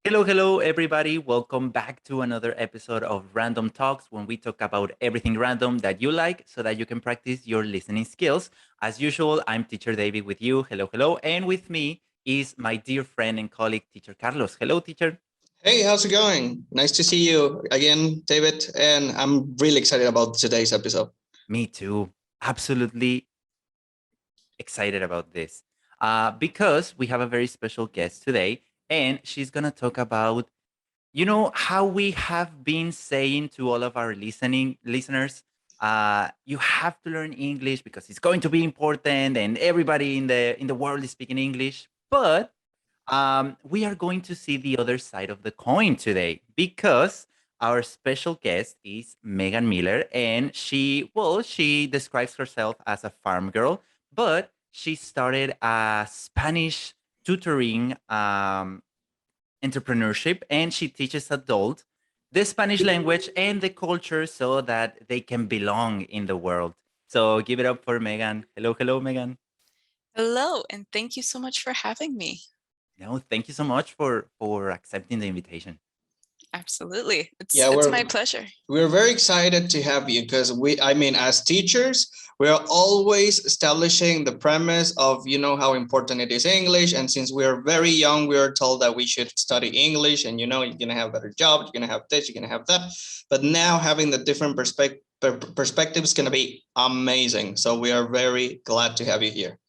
Hello, hello, everybody. Welcome back to another episode of Random Talks when we talk about everything random that you like so that you can practice your listening skills. As usual, I'm Teacher David with you. Hello, hello. And with me is my dear friend and colleague, Teacher Carlos. Hello, teacher. Hey, how's it going? Nice to see you again, David. And I'm really excited about today's episode. Me too. Absolutely excited about this because we have a very special guest today, and she's going to talk about how we have been saying to all of our listening listeners, you have to learn English because it's going to be important, and everybody in the world is speaking English. But we are going to see the other side of the coin today because our special guest is Megan Miller, and she describes herself as a farm girl, but she started a Spanish tutoring entrepreneurship, and she teaches adults the Spanish language and the culture so that they can belong in the world. So give it up for Megan. Hello, hello, Megan. Hello, and thank you so much for having me. No, thank you so much for accepting the invitation. Absolutely. It's Yeah, it's we're my pleasure. we're very excited to have you because as teachers, we are always establishing the premise of how important it is English. And since we are very young, we are told that we should study English, and you're gonna have a better job, you're gonna have this, you're gonna have that. But now having the different perspective is gonna be amazing. So we are very glad to have you here.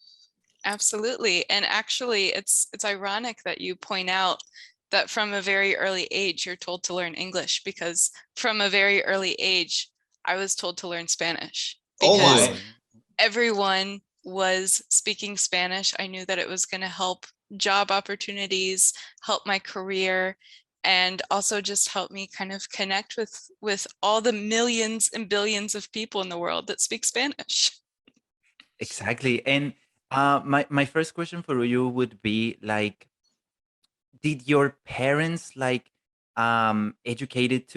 Absolutely. And actually, it's ironic that you point out that from a very early age, you're told to learn English, because from a very early age, I was told to learn Spanish Oh because my. everyone was speaking Spanish. I knew that it was going to help job opportunities, help my career, and also just help me kind of connect with all the millions and billions of people in the world that speak Spanish. Exactly. And my first question for you would be like, did your parents like educated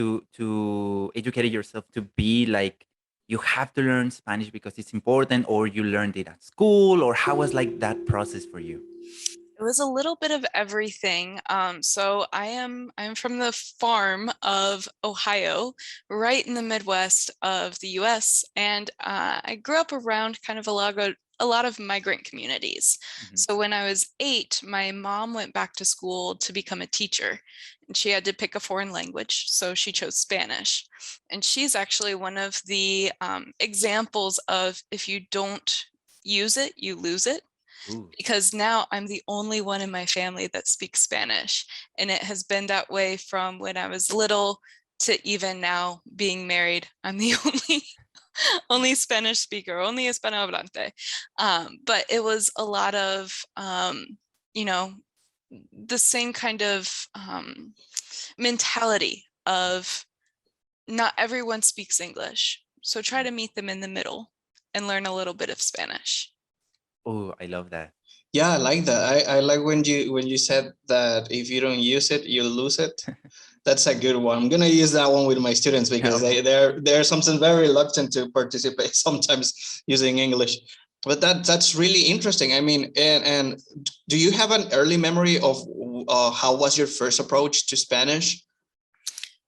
yourself to be like you have to learn Spanish because it's important, or you learned it at school, or how was like that process for you? It was a little bit of everything. So I'm from the farm of Ohio, right in the Midwest of the US. And I grew up around kind of a lot of migrant communities. Mhm. So when I was 8, my mom went back to school to become a teacher, and she had to pick a foreign language. So she chose Spanish. And she's actually one of the examples of, if you don't use it, you lose it, Ooh. because now I'm the only one in my family that speaks Spanish. And it has been that way from when I was little to even now being married. I'm the only Spanish speaker, only Hispanohablante. But it was a lot of, you know, the same kind of mentality of not everyone speaks English. So try to meet them in the middle and learn a little bit of Spanish. Oh, I love that. Yeah, I like that. I like when you said that if you don't use it, you lose it. That's a good one. I'm gonna use that one with my students because Okay. they're sometimes very reluctant to participate sometimes using English. But that's really interesting. I mean, and do you have an early memory of how was your first approach to Spanish?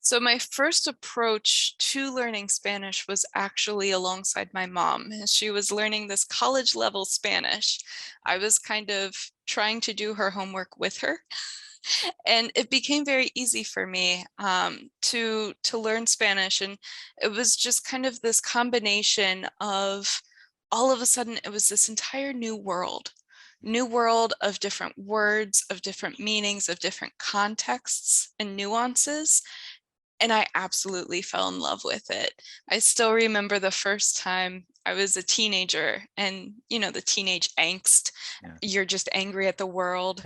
So my first approach to learning Spanish was actually alongside my mom. As she was learning this college level Spanish, I was kind of trying to do her homework with her. And it became very easy for me to learn Spanish. And it was just kind of this combination of, all of a sudden, it was this entire new world of different words, of different meanings, of different contexts and nuances. And I absolutely fell in love with it. I still remember the first time I was a teenager, and the teenage angst, Yeah. you're just angry at the world.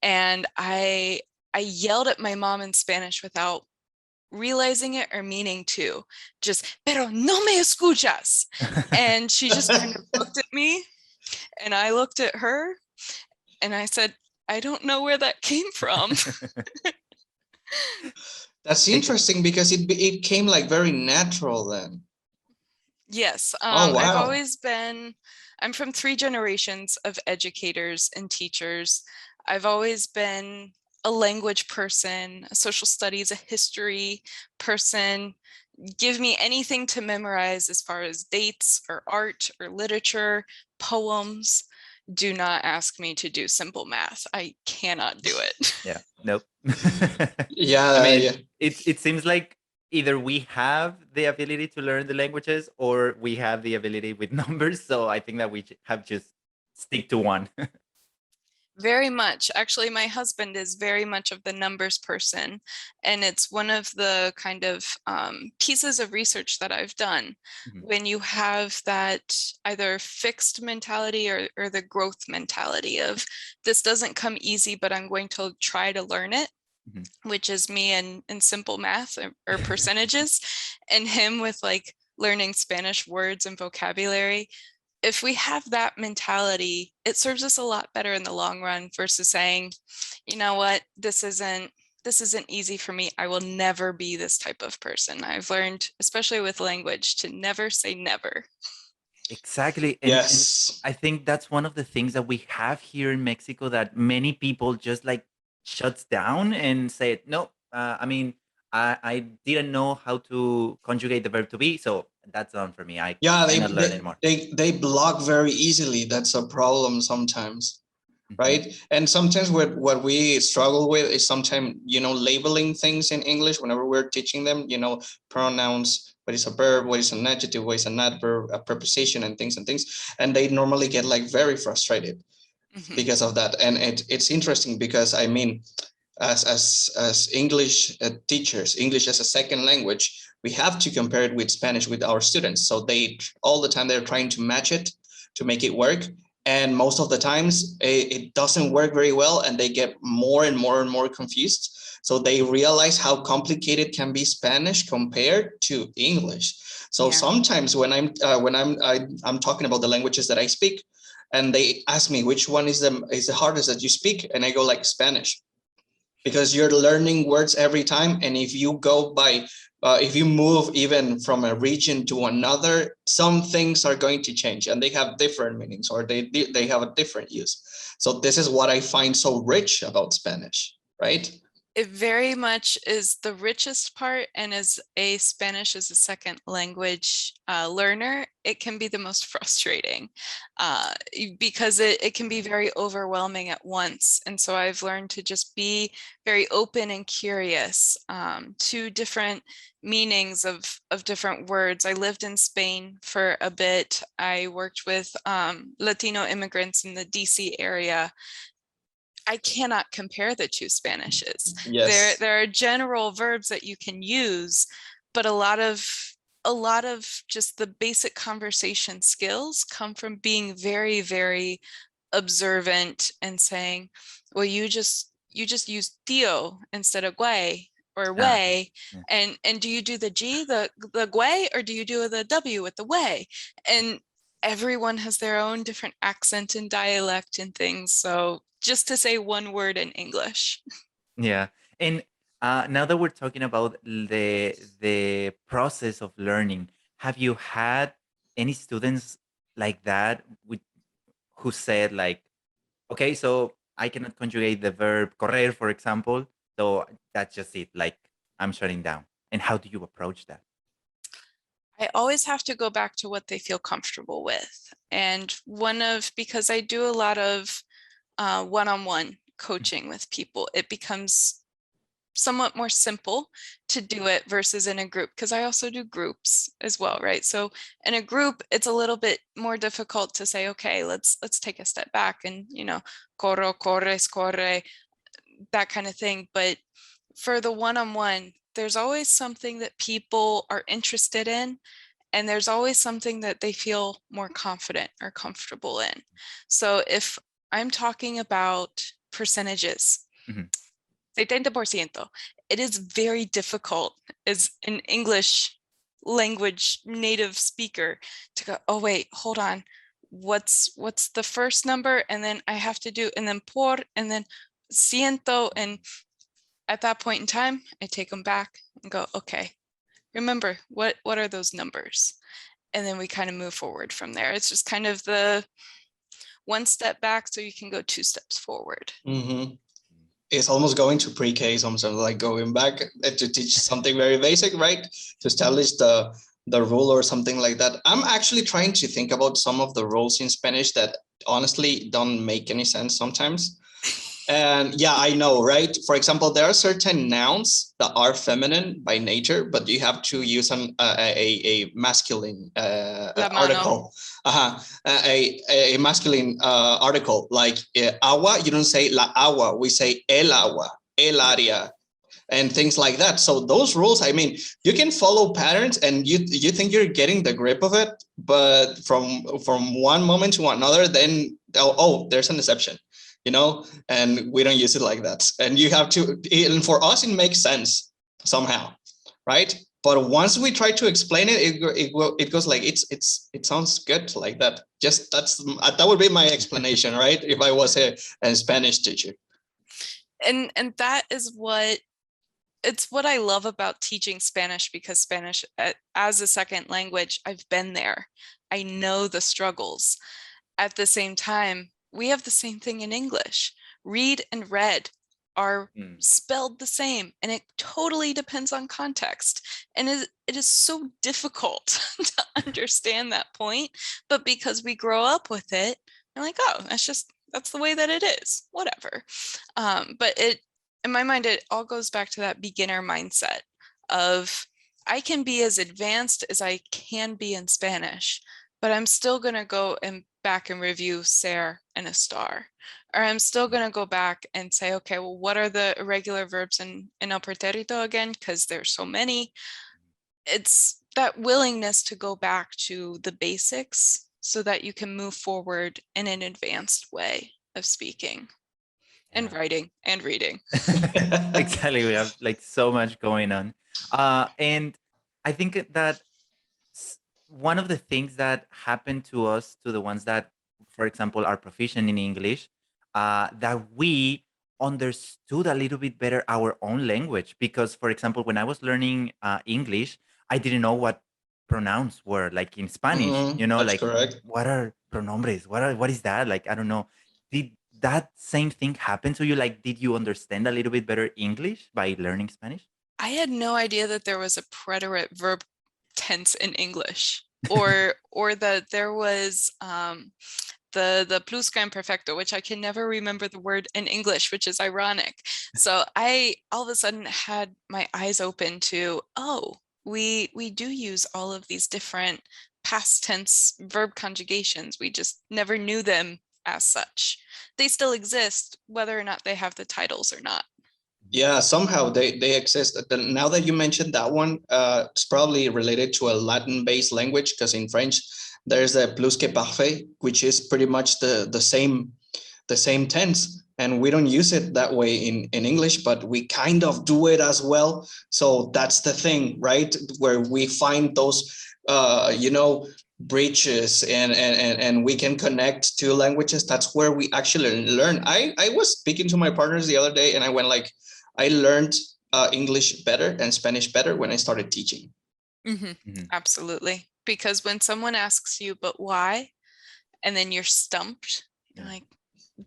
And I yelled at my mom in Spanish without realizing it or meaning to, just, pero no me escuchas. And she just kind of looked at me, and I looked at her, and I said, I don't know where that came from. That's And interesting because it came like very natural then. Yes, Oh I've wow. always been, I'm from 3 generations of educators and teachers. I've always been a language person, a social studies, a history person. Give me anything to memorize as far as dates or art or literature, poems. Do not ask me to do simple math. I cannot do it. Yeah. Nope. I Yeah, mean, yeah. it seems like either we have the ability to learn the languages or we have the ability with numbers. So I think that we have just stick to one. Very much. Actually, my husband is very much of the numbers person. And it's one of the kind of pieces of research that I've done. Mhm. When you have that either fixed mentality or the growth mentality of this doesn't come easy, but I'm going to try to learn it, Mhm. which is me in simple math or percentages, and him with like learning Spanish words and vocabulary. If we have that mentality, it serves us a lot better in the long run versus saying, you know what, this isn't easy for me. I will never be this type of person. I've learned, especially with language, to never say never. Exactly. And Yes. I think that's one of the things that we have here in Mexico that many people just like shuts down and say, no, I mean, I didn't know how to conjugate the verb to be, so that's done for me. I Yeah, cannot learn anymore. they block very easily. That's a problem sometimes, Mhm. right? And sometimes what we struggle with is sometimes, labeling things in English whenever we're teaching them, pronouns, what is a verb, what is an adjective, what is an adverb, a preposition, and things. And they normally get like very frustrated Mhm. because of that. And it's interesting because I mean, as English teachers, English as a second language, we have to compare it with Spanish with our students. So they all the time they're trying to match it to make it work. And most of the times it doesn't work very well, and they get more and more confused. So they realize how complicated can be Spanish compared to English. So Yeah. sometimes when I'm talking about the languages that I speak, and they ask me which one is the hardest that you speak, and I go like Spanish, because you're learning words every time. And if you go by if you move even from a region to another, some things are going to change and they have different meanings, or they have a different use. So this is what I find so rich about Spanish, right? It very much is the richest part, and as a Spanish as a second language learner, it can be the most frustrating because it can be very overwhelming at once. And so I've learned to just be very open and curious to different meanings of different words. I lived in Spain for a bit. I worked with Latino immigrants in the DC area. I cannot compare the two Spanishes. Yes. There are general verbs that you can use, but a lot of just the basic conversation skills come from being very, very observant and saying, well, you just use tío instead of güey or Ah, okay. way. Yeah. And do you do the G, the güey, or do you do the W with the way? And everyone has their own different accent and dialect and things. So just to say one word in English. Yeah. And now that we're talking about the process of learning, have you had any students like that with who said like, okay, so I cannot conjugate the verb correr, for example, so that's just it. Like I'm shutting down. And how do you approach that? I always have to go back to what they feel comfortable with. And because I do a lot of one-on-one coaching with people, it becomes somewhat more simple to do it versus in a group, because I also do groups as well, right? So in a group, it's a little bit more difficult to say, okay, let's take a step back and, corro, corres, corre, that kind of thing. But for the one-on-one, there's always something that people are interested in, and there's always something that they feel more confident or comfortable in. So if I'm talking about percentages, Mhm. 70%, it is very difficult as an English language native speaker to go, oh wait, hold on, what's the first number? And then I have to do, and then por, and then ciento. And at that point in time, I take them back and go, okay, remember, what are those numbers? And then we kind of move forward from there. It's just kind of the one step back so you can go two steps forward. Mm-hmm. it's almost going to pre-K, something like going back to teach something very basic, right? To establish the rule or something like that. I'm actually trying to think about some of the rules in Spanish that honestly don't make any sense sometimes. And yeah, I know, right? For example, there are certain nouns that are feminine by nature, but you have to use a masculine La mano. article. A masculine article like agua. You don't say la agua. We say el agua, el área, and things like that. So those rules, I mean, you can follow patterns and you think you're getting the grip of it, but from one moment to another, then there's an exception, and we don't use it like that. And you have to, and for us, it makes sense somehow, right? But once we try to explain it, it goes like it sounds good like that. Just that would be my explanation, right? If I was a Spanish teacher. And that is what I love about teaching Spanish, because Spanish as a second language, I've been there. I know the struggles. At the same time, we have the same thing in English. Read and read are spelled the same, and it totally depends on context. And it is so difficult to understand that point, but because we grow up with it, we're like, oh, that's the way that it is, whatever. But in my mind, it all goes back to that beginner mindset of, I can be as advanced as I can be in Spanish, but I'm still going to go back and review ser and estar. Or I'm still going to go back and say, okay, well, what are the irregular verbs in el pretérito again? Because there's so many. It's that willingness to go back to the basics so that you can move forward in an advanced way of speaking. And writing and reading. Exactly. We have like so much going on. And I think that one of the things that happened to us, to the ones that, for example, are proficient in English, that we understood a little bit better our own language. Because, for example, when I was learning English, I didn't know what pronouns were like in Spanish, That's like correct. what are pronombres? What is that? Like, I don't know. Did that same thing happen to you? Like, did you understand a little bit better English by learning Spanish? I had no idea that there was a preterite verb tense in English, or that there was the pluscuamperfecto, which I can never remember the word in English, which is ironic. So I all of a sudden had my eyes open to, oh, we do use all of these different past tense verb conjugations. We just never knew them as such. They still exist, whether or not they have the titles or not. Yeah, somehow they exist. Now that you mentioned that one, it's probably related to a Latin-based language, because in French there's a plus que parfait, which is pretty much the same tense, and we don't use it that way in English, but we kind of do it as well. So that's the thing, right? Where we find those bridges and we can connect two languages. That's where we actually learn. I was speaking to my partners the other day, and I went like, I learned English better and Spanish better when I started teaching. Absolutely. Because when someone asks you, but why? And then you're stumped, you're like,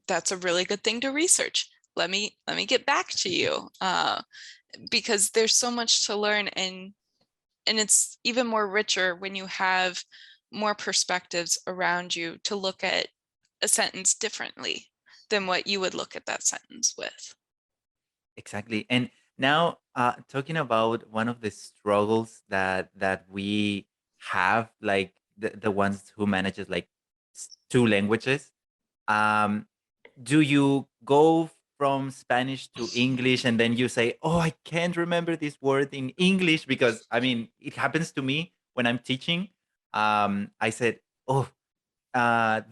that's a really good thing to research. Let me get back to you. Because there's so much to learn, and it's even more richer when you have more perspectives around you to look at a sentence differently than what you would look at that sentence with. Exactly. And now, talking about one of the struggles that we have, like the ones who manages like two languages, um, do you go from Spanish to English and then you say, "Oh, I can't remember this word in English," because I mean, it happens to me when I'm teaching. I said, "Oh,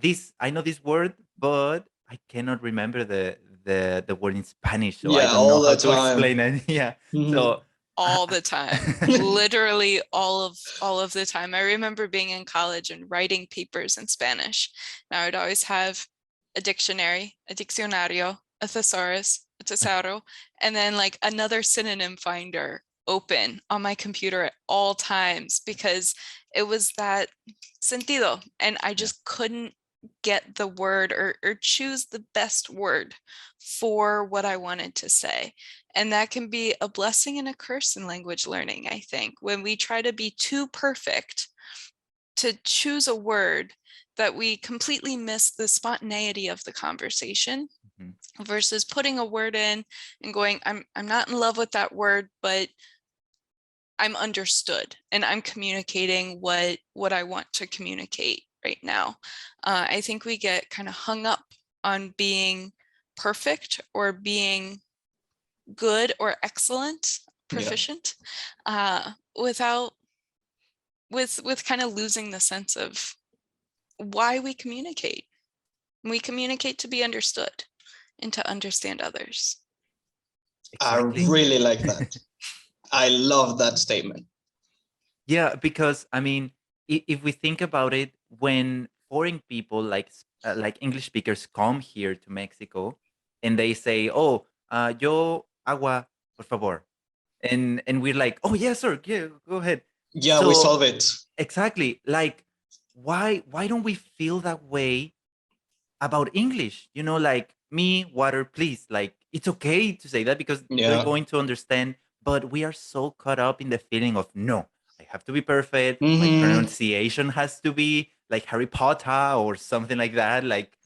this I know this word, but I cannot remember the word in Spanish, so I Yeah, don't know all how the to time. explain it." Yeah. Mhm. So All the time, literally all of the time. I remember being in college and writing papers in Spanish. Now I would always have a dictionary, a diccionario, a thesaurus, a tesoro, and then like another synonym finder open on my computer at all times, because it was that sentido, and I yeah. just couldn't get the word or choose the best word for what I wanted to say. And that can be a blessing and a curse in language learning, I think, when we try to be too perfect to choose a word that we completely miss the spontaneity of the conversation Mhm. versus putting a word in and going, I'm not in love with that word, but I'm understood and I'm communicating what I want to communicate right now. I think we get kind of hung up on being perfect or being good or excellent, Yeah. proficient, without with kind of losing the sense of why we communicate. We communicate to be understood and to understand others. I Exactly. really like that. I love that statement. Yeah, because I mean, if we think about it, when foreign people like English speakers come here to Mexico, and they say, "Oh, yo agua, por favor," and we're like, "Oh yes, sir, yeah, go ahead." Yeah, we So solve it. exactly, like, why don't we feel that way about English? You know, like me, water, please. Like it's okay to say that because they're Yeah. going to understand. But we are so caught up in the feeling of no, I have to be perfect. My Mm-hmm. pronunciation has to be like Harry Potter or something like that. Like,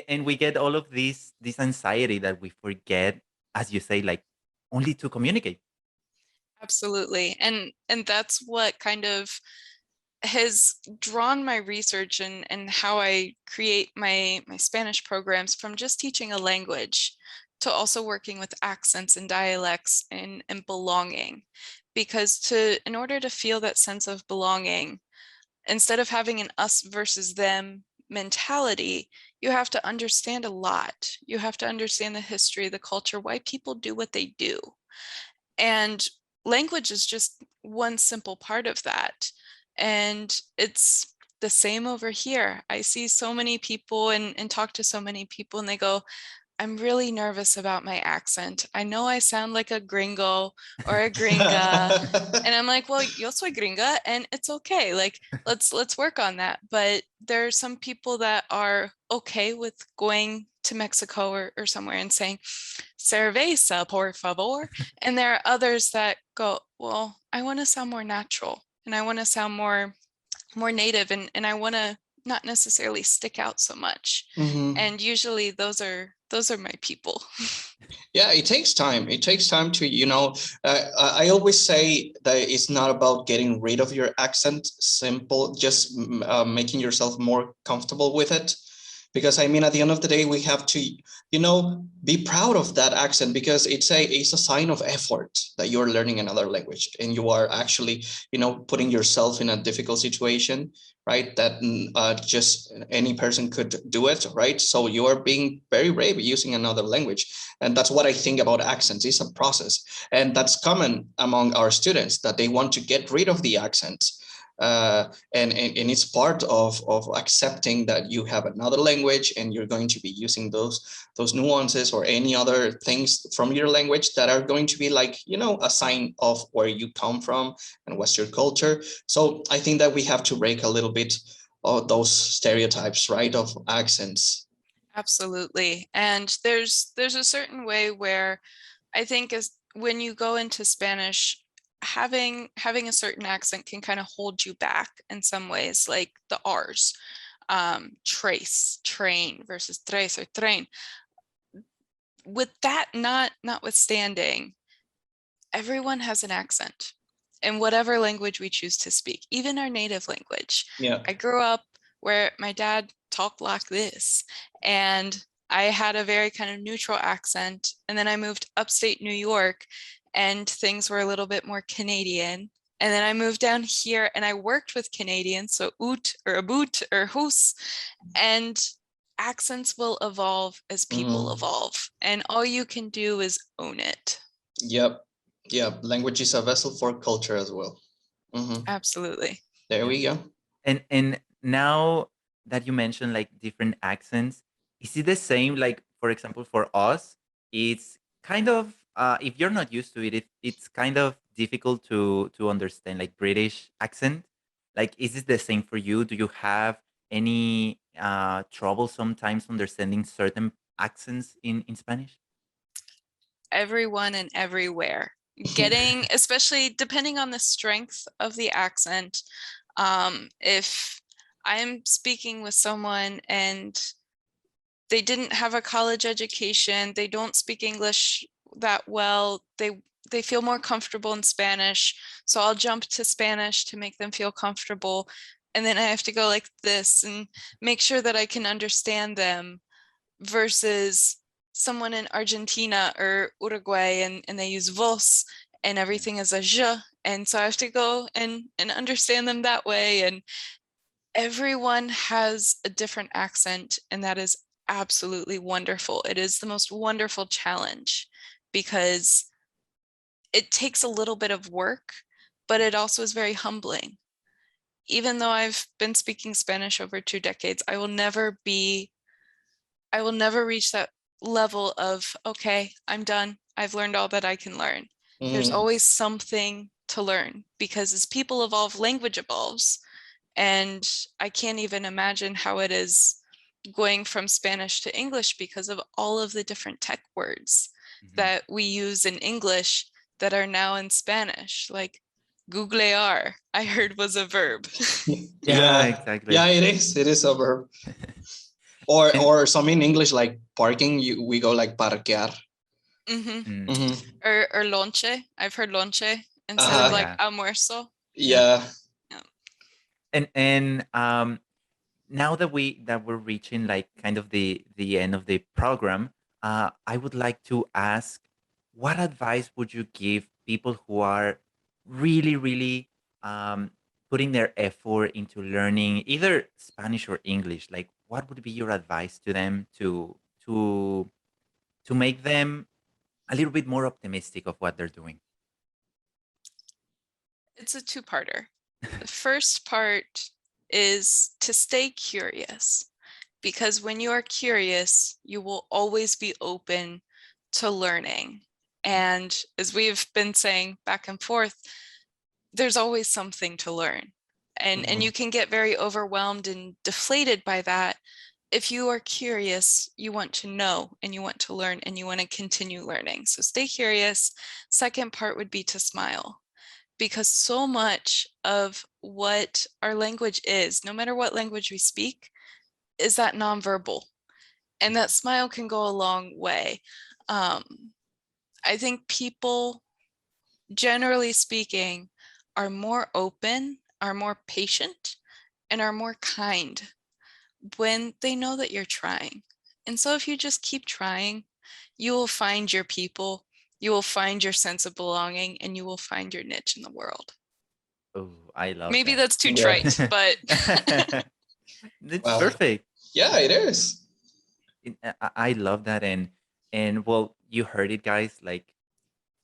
and we get all of this anxiety that we forget, as you say, like only to communicate. Absolutely. And that's what kind of has drawn my research and how I create my Spanish programs from just teaching a language to also working with accents and dialects and belonging. Because in order to feel that sense of belonging, instead of having an us versus them mentality, you have to understand a lot. You have to understand the history, the culture, why people do what they do. And language is just one simple part of that. And it's the same over here. I see so many people and talk to so many people, and they go, I'm really nervous about my accent. I know I sound like a gringo or a gringa. And I'm like, well, yo soy gringa and it's okay. Like let's work on that. But there are some people that are okay with going to Mexico or somewhere and saying, cerveza, por favor. And there are others that go, well, I want to sound more natural and I want to sound more native and I want to not necessarily stick out so much. Mm-hmm. And usually those are my people. Yeah, it takes time. It takes time to, I always say that it's not about getting rid of your accent, simple, just making yourself more comfortable with it. Because I mean, at the end of the day, we have to, be proud of that accent because it's a sign of effort that you're learning another language and you are actually, putting yourself in a difficult situation, right? That just any person could do it, right? So you are being very brave using another language. And that's what I think about accents. It's a process. And that's common among our students that they want to get rid of the accents. And it's part of accepting that you have another language and you're going to be using those nuances or any other things from your language that are going to be like, a sign of where you come from and what's your culture. So I think that we have to break a little bit of those stereotypes, right, of accents. Absolutely. And there's a certain way where I think is when you go into Spanish, having a certain accent can kind of hold you back in some ways, like the R's. Trace, train versus tres or train. With that notwithstanding, everyone has an accent in whatever language we choose to speak, even our native language. Yeah. I grew up where my dad talked like this, and I had a very kind of neutral accent. And then I moved upstate New York, and things were a little bit more Canadian. And then I moved down here and I worked with Canadians, so oot or a boot or hoos. And accents will evolve as people Mm. evolve. And all you can do is own it. Yep. Yeah. Language is a vessel for culture as well. Hmm. Absolutely. There Yeah. we go. And now that you mentioned like different accents, is it the same? Like for example, for us, it's kind of if you're not used to it, it's kind of difficult to understand like British accent. Like, is it the same for you? Do you have any trouble sometimes understanding certain accents in Spanish? Everyone and everywhere. Getting, especially depending on the strength of the accent. If I'm speaking with someone and they didn't have a college education, they don't speak English that well, they feel more comfortable in Spanish. So I'll jump to Spanish to make them feel comfortable. And then I have to go like this and make sure that I can understand them, versus someone in Argentina or Uruguay and they use vos and everything is a je. And so I have to go and understand them that way. And everyone has a different accent, and that is absolutely wonderful. It is the most wonderful challenge because it takes a little bit of work, but it also is very humbling. Even though I've been speaking Spanish over 2 decades, I will never reach that level of, okay, I'm done. I've learned all that I can learn. There's always something to learn, because as people evolve, language evolves. And I can't even imagine how it is going from Spanish to English because of all of the different tech words that we use in English that are now in Spanish, like googlear, I heard was a verb. Yeah, exactly. Yeah, it is. It is a verb. Or some in English, like parking, we go like parquear. Or lonche. I've heard lonche instead of like almuerzo. Yeah. And now that we're reaching like kind of the end of the program, I would like to ask, what advice would you give people who are really um, putting their effort into learning either Spanish or English? Like, what would be your advice to them to to make them a little bit more optimistic of what they're doing? It's a two-parter. The first part is to stay curious, because when you are curious, you will always be open to learning. And as we've been saying back and forth, there's always something to learn. And you can get very overwhelmed and deflated by that. If you are curious, you want to know and you want to learn and you want to continue learning. So stay curious. Second part would be to smile, because so much of what our language is, no matter what language we speak, is that nonverbal. And that smile can go a long way. I think people, generally speaking, are more open, are more patient, and are more kind when they know that you're trying. And so if you just keep trying, you will find your people, you will find your sense of belonging, and you will find your niche in the world. Oh, I love Maybe that. that's too trite, but It's perfect. Yeah, it is. I love that, and well, you heard it, guys. Like,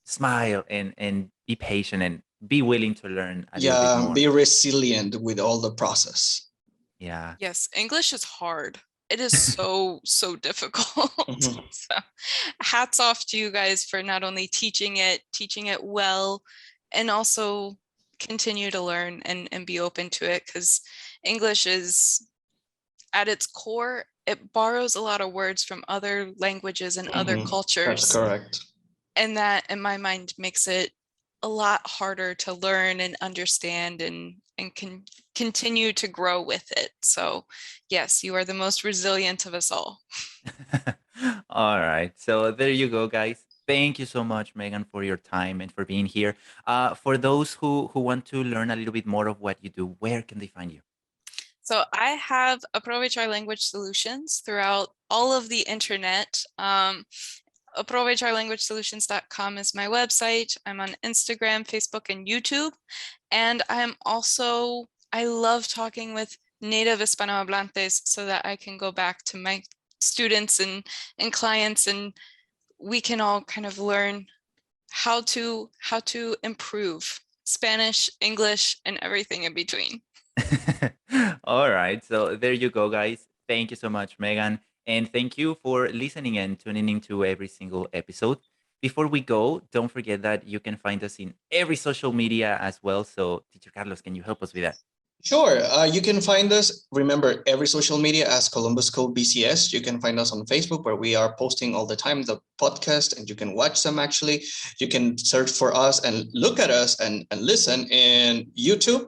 smile and be patient and be willing to learn a little bit more. Be resilient with all the process. Yeah. yes, English is hard. It is so difficult. So hats off to you guys for not only teaching it well, and also continue to learn and be open to it, because English is, at its core, it borrows a lot of words from other languages and other cultures. That's correct. And that, in my mind, makes it a lot harder to learn and understand and can continue to grow with it. So yes, you are the most resilient of us all. All right. So there you go, guys. Thank you so much, Megan, for your time and for being here. For those who want to learn a little bit more of what you do, where can they find you? So I have Aprovechar Language Solutions throughout all of the internet. Aprovecharlanguagesolutions.com is my website. I'm on Instagram, Facebook, and YouTube. And I love talking with native Hispanohablantes so that I can go back to my students and clients, and we can all kind of learn how to improve Spanish, English, and everything in between. All right. So there you go, guys. Thank you so much, Megan. And thank you for listening and tuning into every single episode. Before we go, don't forget that you can find us in every social media as well. So, Teacher Carlos, can you help us with that? Sure. You can find us, remember, every social media as Columbus Code BCS. You can find us on Facebook where we are posting all the time the podcast, and you can watch them actually. You can search for us and look at us and listen in YouTube.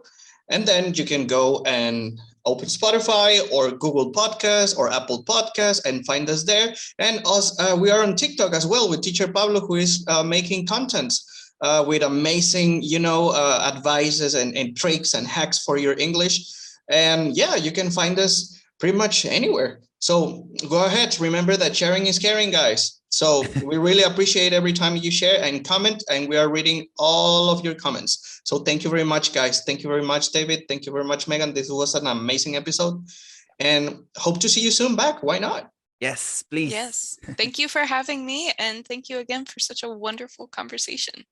And then you can go and open Spotify or Google Podcasts or Apple Podcasts and find us there. And us, we are on TikTok as well with Teacher Pablo, who is making contents with amazing, advices and tricks and hacks for your English. And yeah, you can find us pretty much anywhere. So go ahead. Remember that sharing is caring, guys. So we really appreciate every time you share and comment, and we are reading all of your comments. So thank you very much, guys. Thank you very much, David. Thank you very much, Megan. This was an amazing episode, and hope to see you soon back. Why not? Yes, please. Yes. Thank you for having me. And thank you again for such a wonderful conversation.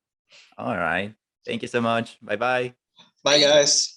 All right. Thank you so much. Bye-bye. Bye, guys.